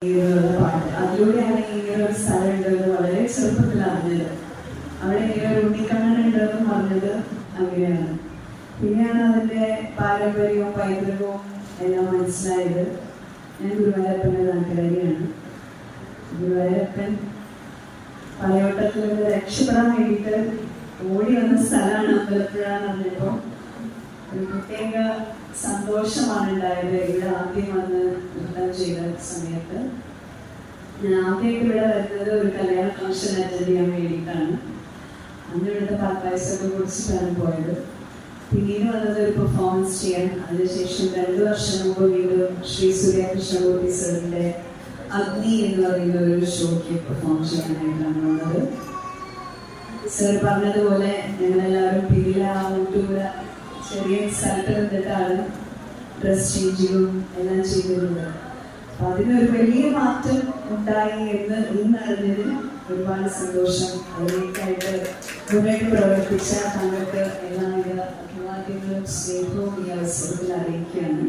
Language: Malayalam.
പാട്ട് അതിലൂടെയാണ് ഇങ്ങനെ ഒരു സ്ഥലം ഉണ്ടെന്ന് വളരെ ചെറുപ്പത്തിൽ അറിഞ്ഞത്. അവിടെ ഇങ്ങനെ ഒരു ഉണ്ണിക്കണ്ണൻ ഉണ്ടെന്ന് പറഞ്ഞത് അങ്ങനെയാണ്. പിന്നെയാണ് അതിൻ്റെ പാരമ്പര്യവും പൈതൃകവും എല്ലാം മനസ്സിലായത്. ഞാൻ ഗുരുവായൂരപ്പൻ്റെ നാട്ടുകാരിയാണ്. ഗുരുവായൂരപ്പൻ പലയോട്ടത്തിൽ നിന്ന് രക്ഷപ്പെടാൻ വേണ്ടിയിട്ട് ഓടി വന്ന സ്ഥലമാണ് അമ്പലപ്പുഴ എന്ന് പറഞ്ഞപ്പോൾ ഒരു പ്രത്യേക സന്തോഷമാണ് ഉണ്ടായത്. ഇവിടെ ആദ്യം വന്ന് നൃത്തം ചെയ്ത സമയത്ത് ഞാൻ ആദ്യമായിട്ട് ഇവിടെ വരുന്നത് ഒരു കല്യാണ ഫംഗ്ഷൻ അറ്റൻഡ് ചെയ്യാൻ വേണ്ടിയിട്ടാണ്. അന്ന് ഇവിടുത്തെ പാൽപ്പായസമൊക്കെ കുടിച്ചിട്ടാണ് പോയത്. പിന്നീട് വന്നത് ഒരു പെർഫോമൻസ് ചെയ്യാൻ. അതിനുശേഷം 2 വർഷം മുമ്പ് വീണ്ടും ശ്രീ സൂര്യകൃഷ്ണമൂർത്തി സാറിൻ്റെ അഗ്നി എന്ന് പറയുന്ന ഒരു ഷോയ്ക്ക് പെർഫോം ചെയ്യാനായിട്ടാണ് വന്നത്. സാർ പറഞ്ഞതുപോലെ ഞങ്ങളെല്ലാവരും പിന്നില ഊട്ടൂര ചെറിയ സ്ഥലത്ത് നിന്നിട്ടാണ് ഡ്രസ് ചേഞ്ചിങ്ങും എല്ലാം ചെയ്തിരുന്നത്. അപ്പം അതിനൊരു വലിയ മാറ്റം ഉണ്ടായി എന്ന് ഇന്നറിഞ്ഞതിൽ ഒരുപാട് സന്തോഷം. അതിലേക്കായിട്ട് മുന്നോട്ട് പ്രവർത്തിച്ച താങ്കൾക്ക് എല്ലാവിധ അഭിവാദ്യങ്ങളും സ്നേഹവും ഈ അവസരത്തിൽ അറിയിക്കുകയാണ്.